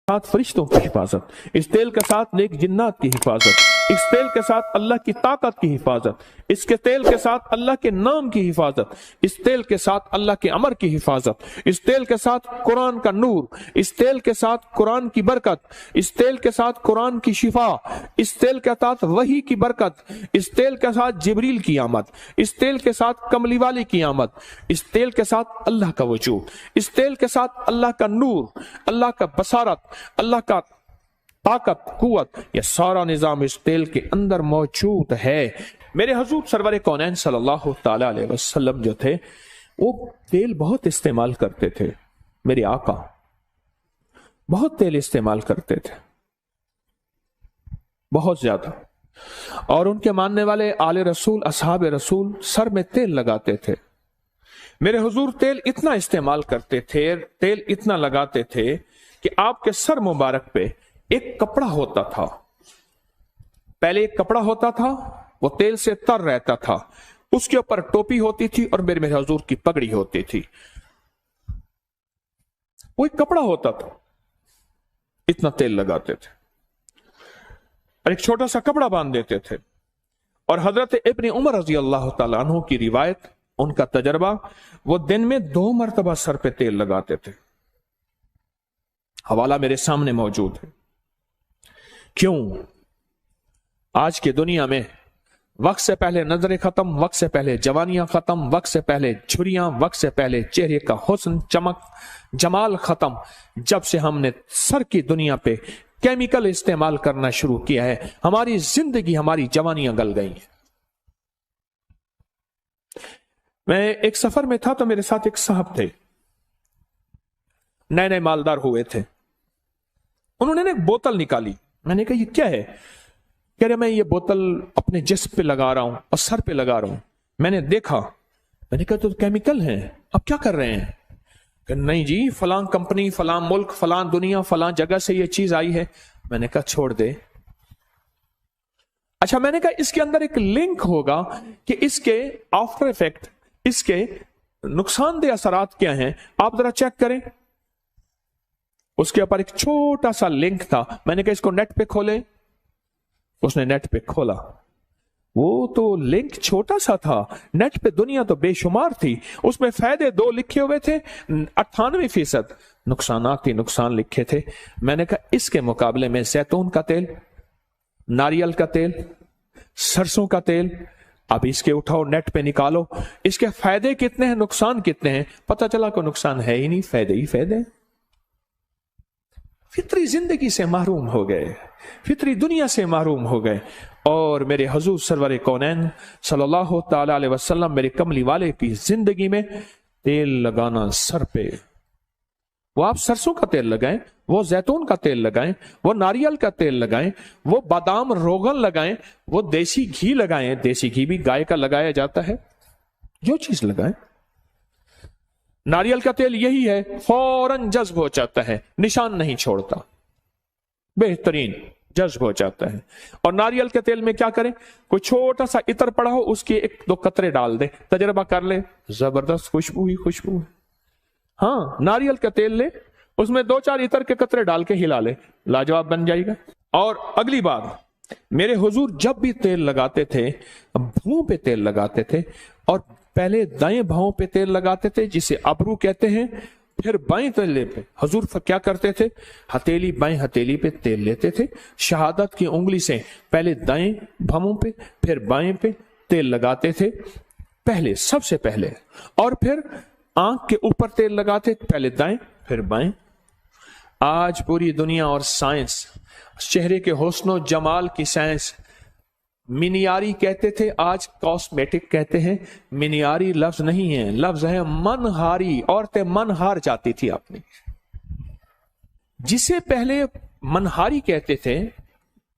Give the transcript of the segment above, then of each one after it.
साथ फरिश्तों की हिफाजत, इस तेल के साथ नेक जिन्नात की हिफाजत, इस तेल के साथ अल्लाह की ताकत की हिफाजत, इसके तेल के साथ अल्लाह के नाम की हिफाजत, इस तेल के साथ अल्लाह के अमर की हिफाजत, इस तेल के साथ कुरान का नूर, इस तेल के साथ कुरान की बरकत, इस तेल के साथ कुरान की शिफा, इस तेल के साथ वही की बरकत, इस तेल के साथ जिब्रील की आमद, इस तेल के साथ कमली वाली की आमद, इस तेल के साथ अल्लाह का वजूद, इस तेल के साथ अल्लाह का नूर, अल्लाह का बसारत, अल्लाह का ताकत, कुव्वत, यह सारा निजाम इस तेल के अंदर मौजूद है। मेरे हुजूर सरवर कौनैन सल्लल्लाहु ताला अलैहि वसल्लम जो थे वो तेल बहुत इस्तेमाल करते थे। मेरे आका बहुत तेल इस्तेमाल करते थे, बहुत ज्यादा। और उनके मानने वाले आले रसूल, असहाब रसूल सर में तेल लगाते थे। मेरे हुजूर तेल इतना इस्तेमाल करते थे, तेल इतना लगाते थे कि आपके सर मुबारक पे एक कपड़ा होता था। पहले एक कपड़ा होता था, वो तेल से तर रहता था, उसके ऊपर टोपी होती थी और मेरे हुजूर की पगड़ी होती थी। वो एक कपड़ा होता था, इतना तेल लगाते थे और एक छोटा सा कपड़ा बांध देते थे। और हजरत इब्न उमर रजी अल्लाह तआला अन्हु की रिवायत, उनका तजर्बा, वो दिन में 2 मरतबा सर पे तेल लगाते थे। हवाला मेरे सामने मौजूद है। क्यों? आज की दुनिया में वक्त से पहले नजरें खत्म, वक्त से पहले जवानियां खत्म, वक्त से पहले झुर्रियां, वक्त से पहले चेहरे का हुस्न, चमक, जमाल खत्म। जब से हमने सर की दुनिया पे केमिकल इस्तेमाल करना शुरू किया है, हमारी जिंदगी, हमारी जवानियां गल गई हैं। मैं एक सफर में था तो मेरे साथ एक साहब थे, नए नए मालदार हुए थे। उन्होंने एक बोतल निकाली। मैंने कहा ये क्या है? कह रहे मैं ये बोतल अपने जिस्म पे लगा रहा हूं और सर पे लगा रहा हूं। मैंने देखा, मैंने कहा तो केमिकल है, अब क्या कर रहे हैं? कि नहीं जी, फलां कंपनी, फलां मुल्क, फलां दुनिया, फलां जगह से ये चीज आई है। मैंने कहा छोड़ दे। अच्छा, मैंने कहा इसके अंदर एक लिंक होगा कि इसके आफ्टर इफेक्ट, इसके नुकसानदेह असरात क्या हैं, आप जरा चेक करें। उसके ऊपर एक छोटा सा लिंक था। मैंने कहा इसको नेट पे खोले। उसने नेट पे खोला, वो तो लिंक छोटा सा था, नेट पे दुनिया तो बेशुमार थी। उसमें फायदे 2 लिखे हुए थे, 98% नुकसानात ही नुकसान लिखे थे। मैंने कहा इसके मुकाबले में जैतून का तेल, नारियल का तेल, सरसों का तेल, अब इसके उठाओ, नेट पे निकालो, इसके फायदे कितने हैं, नुकसान कितने हैं। पता चला कोई नुकसान है ही नहीं, फायदे ही फायदे। फितरी जिंदगी से महरूम हो गए, फितरी दुनिया से महरूम हो गए। और मेरे हुजूर सरवर कौनैन सल्लल्लाहु ताला अलैहि वसल्लम, मेरे कमली वाले की जिंदगी में तेल लगाना सर पे, वो आप सरसों का तेल लगाएं, वो जैतून का तेल लगाएं, वो नारियल का तेल लगाएं, वो बादाम रोगन लगाएं, वो देसी घी लगाएं। देसी घी भी गाय का लगाया जाता है, जो चीज लगाएं। नारियल का तेल यही है, फौरन जज्ब हो जाता है, निशान नहीं छोड़ता, बेहतरीन जज्ब हो जाता है। और नारियल के तेल में क्या करें, कोई छोटा सा इत्र पड़ा हो, उसके 1-2 कतरे डाल दे, तजर्बा कर ले, जबरदस्त खुशबू ही खुशबू है। हाँ, नारियल का तेल ले, उसमें 2-4 इत्र के कतरे डाल के हिला ले, लाजवाब बन जाएगा। और अगली बात, मेरे हुजूर जब भी तेल लगाते थे, भुओं पे तेल लगाते थे। और पहले दाएं भावों पे तेल लगाते थे, जिसे अबरू कहते हैं, फिर बाएं तले पे हुजूर क्या करते थे, हथेली, बाएं हथेली पे तेल लेते थे, शहादत की उंगली से पहले दाएं भवों पे फिर बाएं पे तेल लगाते थे, पहले, सबसे पहले। और फिर आंख के ऊपर तेल लगाते, पहले दाएं फिर बाएं। आज पूरी दुनिया और साइंस, चेहरे के हुस्न जमाल की साइंस, मिनियारी कहते थे, आज कॉस्मेटिक कहते हैं। मिनियारी लफ्ज नहीं है, लफ्ज है मनहारी। औरतें मन हार जाती थी अपनी। जिसे पहले मनहारी कहते थे,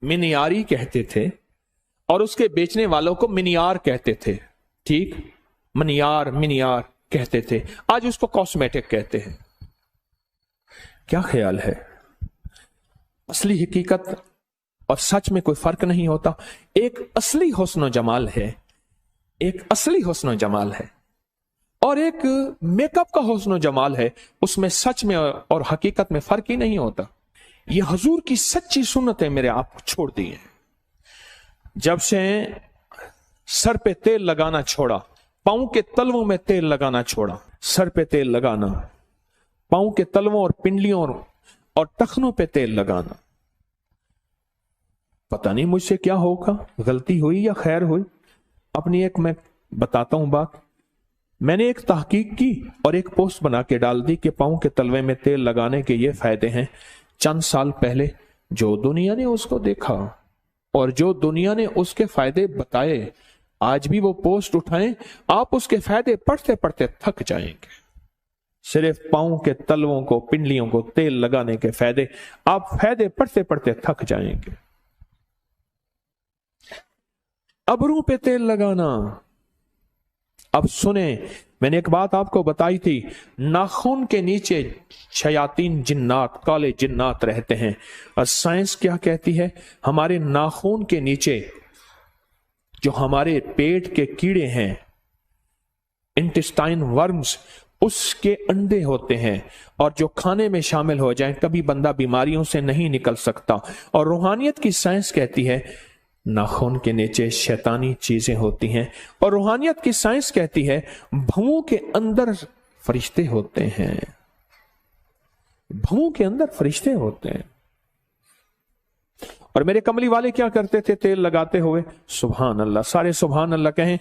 मिनियारी कहते थे, और उसके बेचने वालों को मिनियार कहते थे। ठीक, मिनियार कहते थे, आज उसको कॉस्मेटिक कहते हैं। क्या ख्याल है? असली हकीकत और सच में कोई फर्क नहीं होता। एक असली हुस्न जमाल है, एक असली हुस्न जमाल है, और एक मेकअप का हुस्न जमाल है। उसमें सच में और हकीकत में फर्क ही नहीं होता। یہ حضور کی سچی سنتیں میرے آپ کو چھوڑ دی ہیں. جب سے سر پہ تیل لگانا چھوڑا، پاؤں کے تلووں میں تیل لگانا چھوڑا، سر پہ تیل لگانا، پاؤں کے تلووں اور پنڈلیوں اور ٹخنوں پہ تیل لگانا، پتہ نہیں مجھ سے کیا ہوگا، غلطی ہوئی یا خیر ہوئی. اپنی ایک میں بتاتا ہوں بات. میں نے ایک تحقیق کی اور ایک پوسٹ بنا کے ڈال دی کہ پاؤں کے تلوے میں تیل لگانے کے یہ فائدے ہیں. چند سال پہلے جو دنیا نے اس کو دیکھا اور جو دنیا نے اس کے فائدے بتائے، آج بھی وہ پوسٹ اٹھائیں، آپ اس کے فائدے پڑھتے پڑھتے تھک جائیں گے. صرف پاؤں کے تلووں کو، پنڈلیوں کو تیل لگانے کے فائدے، آپ فائدے پڑھتے پڑھتے تھک جائیں گے. ابروں پہ تیل لگانا. اب سنیں، میں نے ایک بات آپ کو بتائی تھی، ناخن کے نیچے شیاطین جنات، کالے جنات رہتے ہیں. اور سائنس کیا کہتی ہے؟ ہمارے ناخن کے نیچے جو ہمارے پیٹ کے کیڑے ہیں، انٹسٹائن ورمز، اس کے انڈے ہوتے ہیں، اور جو کھانے میں شامل ہو جائیں کبھی بندہ بیماریوں سے نہیں نکل سکتا. اور روحانیت کی سائنس کہتی ہے ناخن کے نیچے شیطانی چیزیں ہوتی ہیں، اور روحانیت کی سائنس کہتی ہے بھوؤں کے اندر فرشتے ہوتے ہیں. بھوؤں کے اندر فرشتے ہوتے ہیں. اور میرے کملی والے کیا کرتے تھے تیل لگاتے ہوئے؟ سبحان اللہ، سارے سبحان اللہ کہیں،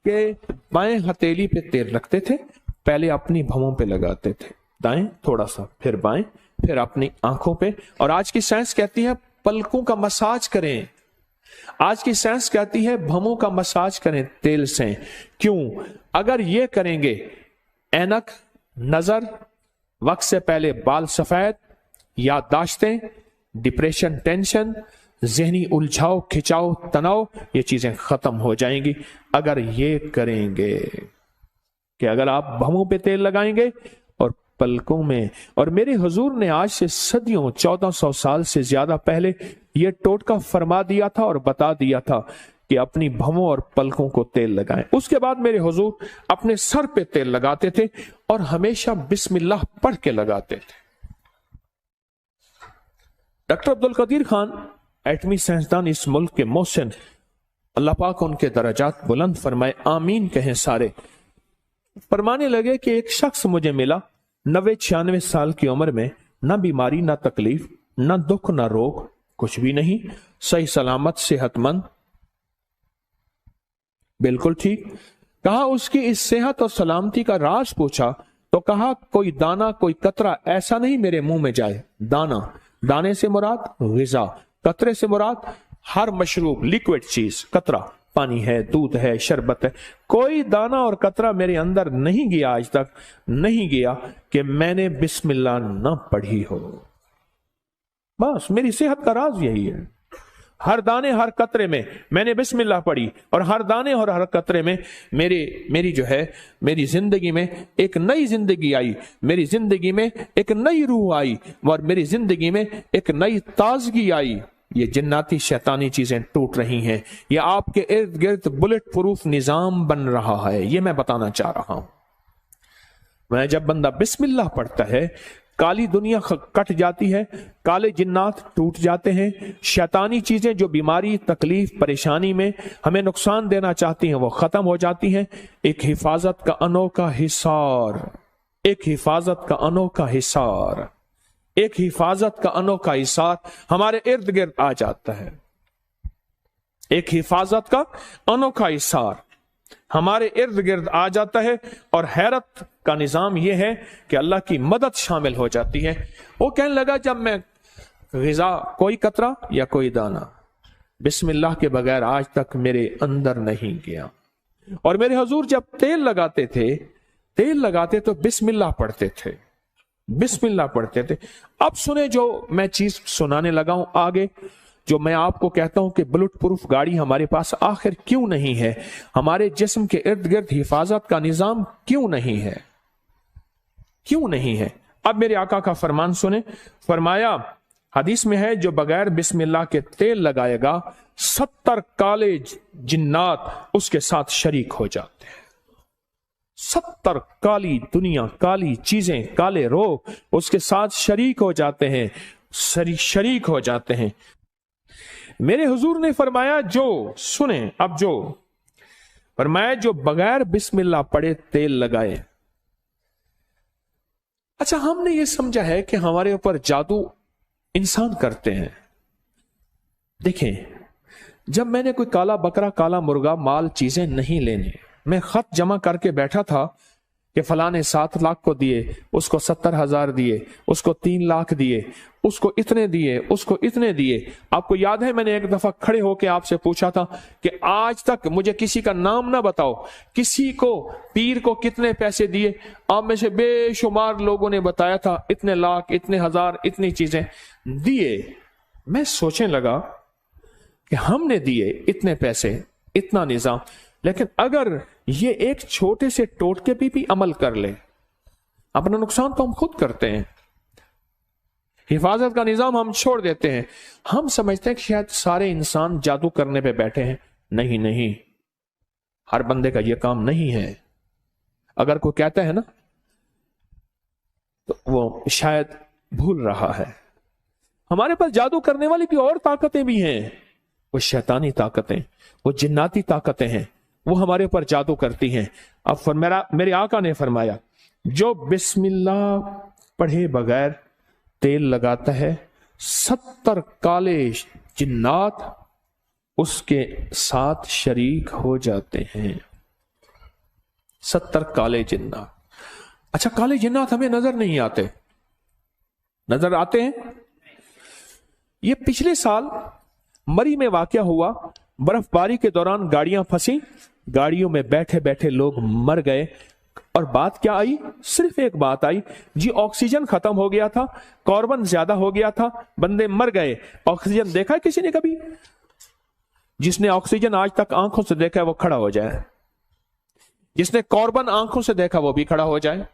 کہ بائیں ہتھیلی پہ تیل رکھتے تھے، پہلے اپنی بھوؤں پہ لگاتے تھے، دائیں تھوڑا سا، پھر بائیں، پھر اپنی آنکھوں پہ. اور آج کی سائنس کہتی ہے پلکوں کا مساج کریں. آج کی سائنس کہتی ہے بھوؤں کا مساج کریں تیل سے. کیوں؟ اگر یہ کریں گے، اینک، نظر، وقت سے پہلے بال سفید، یادداشتیں، ڈپریشن، ٹینشن، ذہنی الجھاؤ، کھچاؤ، تناؤ، یہ چیزیں ختم ہو جائیں گی اگر یہ کریں گے کہ اگر آپ بھوؤں پہ تیل لگائیں گے اور پلکوں میں. اور میرے حضور نے آج سے صدیوں، 1400 سال سے زیادہ پہلے یہ ٹوٹکا فرما دیا تھا اور بتا دیا تھا کہ اپنی بھوؤں اور پلکوں کو تیل لگائیں. اس کے بعد میرے حضور اپنے سر پہ تیل لگاتے تھے اور ہمیشہ بسم اللہ پڑھ کے لگاتے تھے. ڈاکٹر عبدالقدیر خان، ایٹمی سائنسدان اس ملک کے محسن، اللہ پاک ان کے درجات بلند فرمائے، آمین کہیں سارے. فرمانے لگے کہ ایک شخص مجھے ملا 90-96 سال کی عمر میں، نہ بیماری، نہ تکلیف، نہ دکھ، نہ روگ، کچھ بھی نہیں، صحیح سلامت، صحت مند، بالکل ٹھیک. کہا اس کی اس صحت اور سلامتی کا راز پوچھا تو کہا کوئی دانہ، کوئی قطرہ ایسا نہیں میرے منہ میں جائے. دانہ، دانے سے مراد غذا، قطرے سے مراد ہر مشروب، لیکوڈ چیز. قطرہ پانی ہے، دودھ ہے، شربت ہے. کوئی دانہ اور قطرہ میرے اندر نہیں گیا، آج تک نہیں گیا کہ میں نے بسم اللہ نہ پڑھی ہو. بس میری صحت کا راز یہی ہے. ہر دانے، ہر قطرے میں میں نے بسم اللہ پڑھی، اور ہر دانے اور ہر قطرے میں میری زندگی میں ایک نئی زندگی آئی، میری زندگی میں ایک نئی روح آئی، اور میری زندگی میں ایک نئی تازگی آئی. یہ جناتی شیطانی چیزیں ٹوٹ رہی ہیں. یہ آپ کے ارد گرد بلٹ پروف نظام بن رہا ہے. یہ میں بتانا چاہ رہا ہوں. میں جب بندہ بسم اللہ پڑھتا ہے، کالی دنیا کٹ جاتی ہے، کالے جنات ٹوٹ جاتے ہیں، شیطانی چیزیں جو بیماری، تکلیف، پریشانی میں ہمیں نقصان دینا چاہتی ہیں وہ ختم ہو جاتی ہیں. ایک حفاظت کا انوکھا حصار، ایک حفاظت کا انوکھا حصار، ایک حفاظت کا انوکھا حصار ہمارے ارد گرد آ جاتا ہے. ایک حفاظت کا انوکھا حصار ہمارے ارد گرد آ جاتا ہے. اور حیرت کا نظام یہ ہے کہ اللہ کی مدد شامل ہو جاتی ہے. وہ کہنے لگا جب میں غذا، کوئی قطرہ یا کوئی دانہ بسم اللہ کے بغیر آج تک میرے اندر نہیں گیا. اور میرے حضور جب تیل لگاتے تو بسم اللہ پڑھتے تھے، بسم اللہ پڑھتے تھے. اب سنیں جو میں چیز سنانے لگا ہوں آگے، جو میں آپ کو کہتا ہوں کہ بلٹ پروف گاڑی ہمارے پاس آخر کیوں نہیں ہے، ہمارے جسم کے ارد گرد حفاظت کا نظام کیوں نہیں ہے، کیوں نہیں ہے. اب میرے آقا کا فرمان سنیں. فرمایا حدیث میں ہے جو بغیر بسم اللہ کے تیل لگائے گا 70 کالے جنات اس کے ساتھ شریک ہو جاتے ہیں. 70 کالی دنیا، کالی چیزیں، کالے روگ اس کے ساتھ شریک ہو جاتے ہیں. शरीक हो जाते हैं। मेरे हुजूर ने फरमाया, जो सुने अब, जो फरमाया जो बगैर बिस्मिल्लाह पढ़े तेल लगाए। अच्छा, हमने ये समझा है कि हमारे ऊपर जादू इंसान करते हैं। देखें, जब मैंने कोई काला बकरा, काला मुर्गा, माल, चीजें नहीं लेने, मैं खत जमा करके बैठा था कि फलां ने 7 लाख को दिए, उसको 70,000 दिए, उसको 3 लाख दिए, उसको इतने दिए, उसको इतने दिए। आपको याद है मैंने एक दफा खड़े होकर आपसे पूछा था कि आज तक मुझे किसी का नाम ना बताओ, किसी को, पीर को कितने पैसे दिए। आप में से बेशुमार लोगों ने बताया था इतने लाख, इतने हजार, इतनी चीजें दिए। मैं सोचने लगा कि हमने दिए इतने पैसे, इतना निजाम, लेकिन अगर ये एक छोटे से टोटके पे भी अमल कर ले, अपना नुकसान तो हम खुद करते हैं। हिफाजत का निजाम हम छोड़ देते हैं। हम समझते हैं कि शायद सारे इंसान जादू करने पे बैठे हैं। नहीं नहीं, हर बंदे का ये काम नहीं है। अगर कोई कहता है ना, तो वो शायद भूल रहा है। हमारे पास जादू करने वाली भी और ताकतें भी हैं। वो शैतानी ताकतें, वो जिन्नाती ताकतें हैं, वो हमारे ऊपर जादू करती हैं। अब मेरे आका ने फरमाया, जो बिस्मिल्लाह पढ़े बगैर तेल लगाता है, 70 काले जिन्नात उसके साथ शरीक हो जाते हैं। 70 काले जिन्नात। अच्छा, काले जिन्नात हमें नजर नहीं आते, नजर आते हैं। ये पिछले साल मरी में वाकया हुआ। बर्फबारी के दौरान गाड़ियां फंसी, गाड़ियों में बैठे बैठे लोग मर गए। और बात क्या आई? सिर्फ एक बात आई जी, ऑक्सीजन खत्म हो गया था, कार्बन ज्यादा हो गया था, बंदे मर गए। ऑक्सीजन देखा है किसी ने कभी? जिसने ऑक्सीजन आज तक आंखों से देखा है वो खड़ा हो जाए, जिसने कार्बन आंखों से देखा वो भी खड़ा हो जाए।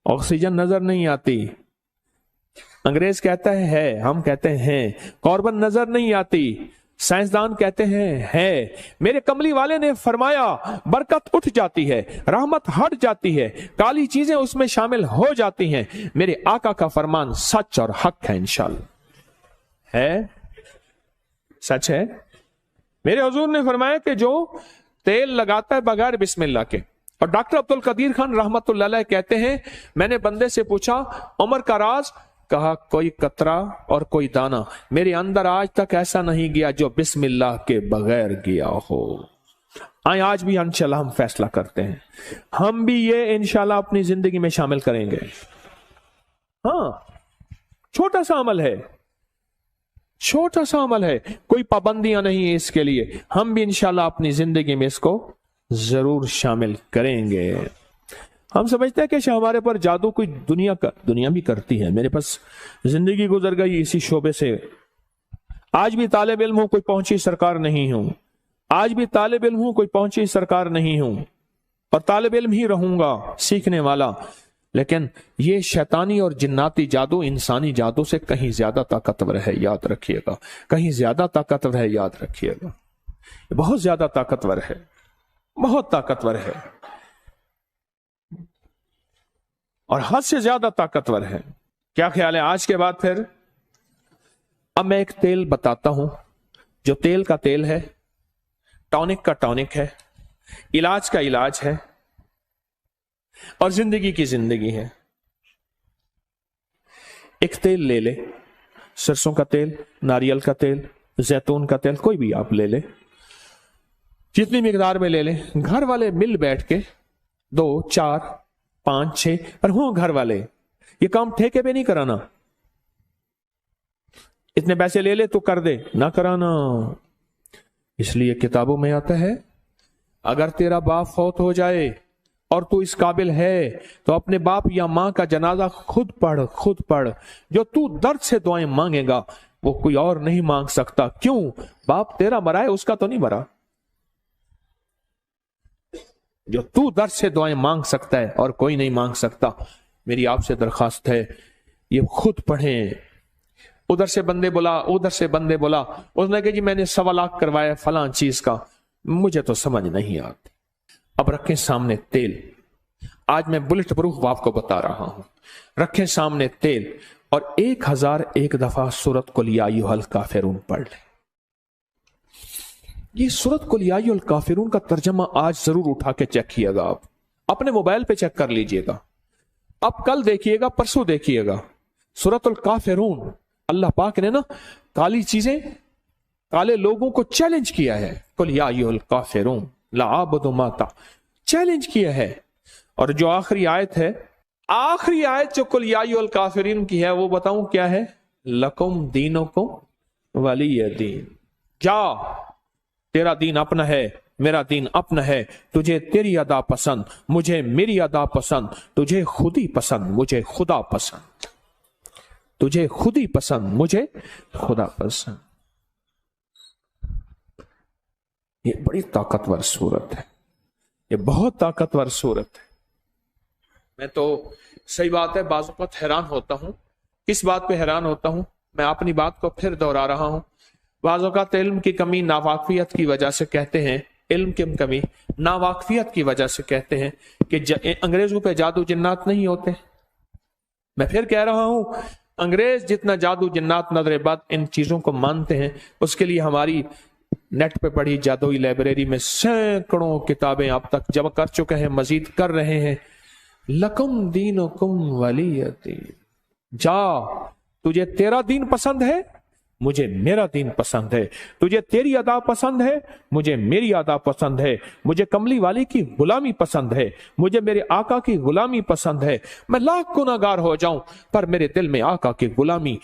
ऑक्सीजन नजर नहीं आती, अंग्रेज कहता है, हम कहते हैं। कार्बन नजर नहीं आती, साइंसदान कहते हैं है। मेरे कमली वाले ने फरमाया, बरकत उठ जाती है, रहमत हट जाती है, काली चीजें उसमें शामिल हो जाती हैं। मेरे आका का फरमान सच और हक है, इंशाअल्लाह है, सच है। मेरे हुजूर ने फरमाया कि जो तेल लगाता है बगैर बिस्मिल्लाह के। और डॉक्टर अब्दुल कदीर खान रहमतुल्लाह अलैह कहते हैं, मैंने बंदे से पूछा उम्र का राज, कहा कोई कतरा और कोई दाना मेरे अंदर आज तक ऐसा नहीं गया जो बिस्मिल्लाह के बगैर गया हो। आज भी इंशाल्लाह हम फैसला करते हैं, हम भी ये इंशाल्लाह अपनी जिंदगी में शामिल करेंगे। हाँ, छोटा सा अमल है, छोटा सा अमल है, कोई पाबंदियां नहीं है इसके लिए। हम भी इंशाल्लाह अपनी जिंदगी में इसको जरूर शामिल करेंगे। हम समझते हैं कि हमारे पर जादू कोई दुनिया भी करती है। मेरे पास जिंदगी गुजर गई इसी शोबे से। आज भी तालिब इल्म हूं, कोई पहुंची सरकार नहीं हूं। आज भी तालिब इल्म हूं, कोई पहुंची सरकार नहीं हूं, और तालिब इल्म ही रहूंगा, सीखने वाला। लेकिन ये शैतानी और जिन्नाती जादू इंसानी जादू से कहीं ज्यादा ताकतवर है, याद रखिएगा। कहीं ज्यादा ताकतवर है, याद रखिएगा। बहुत ज्यादा ताकतवर है, बहुत ताकतवर है, और हद से ज्यादा ताकतवर है। क्या ख्याल है आज के बाद? फिर अब मैं एक तेल बताता हूं, जो तेल का तेल है, टॉनिक का टॉनिक है, इलाज का इलाज है, और जिंदगी की जिंदगी है। एक तेल ले ले, सरसों का तेल, नारियल का तेल, जैतून का तेल, कोई भी आप ले ले, जितनी मिकदार में ले ले। घर वाले मिल बैठ के 2, 4, 5, 6 पर हो घर वाले, ये काम ठेके पे नहीं कराना। इतने पैसे ले ले तो कर दे, ना कराना। इसलिए किताबों में आता है, अगर तेरा बाप फौत हो जाए और तू इस काबिल है तो अपने बाप या मां का जनाजा खुद पढ़, खुद पढ़। जो तू दर्द से दुआएं मांगेगा वो कोई और नहीं मांग सकता। क्यों? बाप तेरा मरा है, उसका तो नहीं मरा। जो तू दर्द से दुआएं मांग सकता है और कोई नहीं मांग सकता। मेरी आपसे दरखास्त है, ये खुद पढ़ें। उधर से बंदे बोला, उधर से बंदे बोला, उसने कहा जी मैंने 1.25 लाख करवाया फलां चीज का, मुझे तो समझ नहीं आती। अब रखें सामने तेल, आज मैं बुलेट प्रूफ आपको बता रहा हूं। रखें सामने तेल, اور 1001 دفعہ سورت قل یا ایھا الکافرون پڑھ لیں۔ یہ سورت قل یا ایھا الکافرون کا ترجمہ آج ضرور اٹھا کے چیک کیے گا، آپ اپنے موبائل پہ چیک کر لیجئے گا، اب کل دیکھیے گا، پرسوں دیکھیے گا۔ سورت الکافرون، اللہ پاک نے نا کالی چیزیں، کالے لوگوں کو چیلنج کیا ہے، قل یا ایھا الکافرون لا اعبد ما چیلنج کیا ہے۔ اور جو آخری آیت ہے، آخری آیت جو قل یا ایھا الکافرون کی ہے، وہ بتاؤں کیا ہے؟ لکم دینکم ولی دین، جا تیرا دین اپنا ہے، میرا دین اپنا ہے، تجھے تیری ادا پسند، مجھے میری ادا پسند، تجھے خود ہی پسند، مجھے خدا پسند، تجھے خود ہی پسند، مجھے خدا پسند۔ یہ بڑی طاقتور صورت ہے، یہ بہت طاقتور صورت ہے۔ میں تو صحیح بات ہے بعض اوقات حیران ہوتا ہوں۔ کس بات پہ حیران ہوتا ہوں؟ میں اپنی بات کو پھر دہرا رہا ہوں۔ بعض اوقات علم کی کمی، ناواقفیت کی وجہ سے کہتے ہیں، علم کی کمی ناواقفیت کی وجہ سے کہتے ہیں کہ انگریزوں پہ جادو جنات نہیں ہوتے۔ میں پھر کہہ رہا ہوں، انگریز جتنا جادو جنات نظر بد ان چیزوں کو مانتے ہیں، اس کے لیے ہماری نیٹ پہ پڑھی جادوئی لائبریری میں سینکڑوں کتابیں اب تک جمع کر چکے ہیں، مزید کر رہے ہیں۔ لکم دینکم ولی دین، جا تجھے تیرا دین پسند ہے، مجھے میرا دین پسند ہے، تجھے تیری ادا پسند ہے، مجھے میری ادا پسند ہے، مجھے کملی والی کی غلامی پسند ہے، مجھے میرے آقا کی غلامی پسند ہے۔ میں لاکھ گناہگار ہو جاؤں پر میرے دل میں آقا کی غلامی،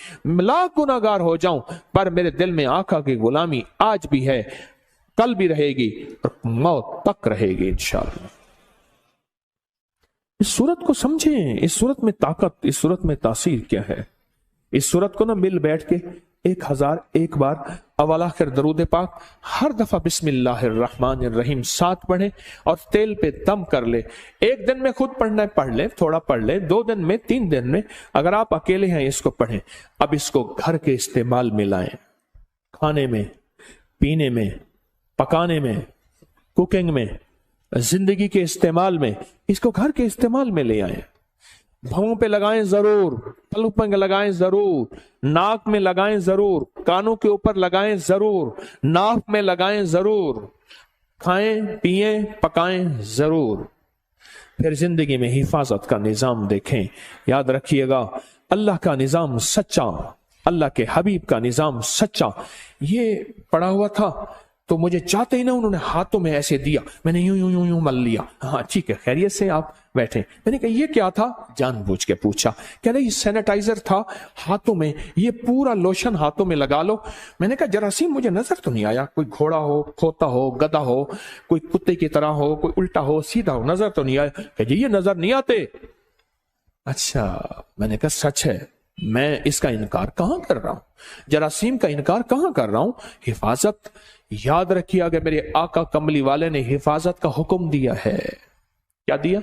لاکھ گناہگار ہو جاؤں پر میرے دل میں آقا کی غلامی آج بھی ہے، کل بھی رہے گی اور موت تک رہے گی انشاءاللہ۔ اس صورت کو سمجھیں، اس صورت میں طاقت، اس صورت میں تاثیر کیا ہے۔ اس صورت کو نہ مل بیٹھ کے 1001 بار اول آخر درود پاک ہر دفعہ بسم اللہ الرحمن الرحیم 7 پڑھیں اور تیل پہ دم کر لے۔ ایک دن میں خود پڑھنا ہے پڑھ لیں، تھوڑا پڑھ لیں، 2 دن میں، 3 دن میں، اگر آپ اکیلے ہیں اس کو پڑھیں۔ اب اس کو گھر کے استعمال میں لائیں، کھانے میں، پینے میں، پکانے میں، کوکنگ میں، زندگی کے استعمال میں، اس کو گھر کے استعمال میں لے آئیں۔ بھووں پہ لگائیں ضرور، پلو پہ لگائیں ضرور، ناک میں لگائیں ضرور، کانوں کے اوپر لگائیں ضرور، ناف میں لگائیں ضرور، کھائیں پیئیں پکائیں ضرور۔ پھر زندگی میں حفاظت کا نظام دیکھیں۔ یاد رکھیے گا، اللہ کا نظام سچا، اللہ کے حبیب کا نظام سچا۔ یہ پڑا ہوا تھا تو مجھے چاہتے ہی نہ انہوں نے ہاتھوں میں ایسے دیا، میں نے یوں یوں یوں یوں مل لیا۔ ہاں ٹھیک ہے، خیریت سے آپ بیٹھے۔ میں نے کہا یہ کیا تھا؟ جان بوجھ کے پوچھا۔ کہہ رہے یہ سینیٹائزر تھا ہاتھوں میں، یہ پورا لوشن ہاتھوں میں لگا لو۔ میں نے کہا جراثیم مجھے نظر تو نہیں آیا، کوئی گھوڑا ہو، کھوتا ہو، گدھا ہو، کوئی کتے کی طرح ہو، کوئی الٹا ہو سیدھا ہو، نظر تو نہیں آیا۔ کہ جی یہ نظر نہیں آتے۔ اچھا، میں نے کہا سچ ہے، میں اس کا انکار کہاں کر رہا ہوں، جراثیم کا انکار کہاں کر رہا ہوں۔ حفاظت یاد رکھیے، اگر میرے آقا کملی والے نے حفاظت کا حکم دیا ہے، کیا دیا؟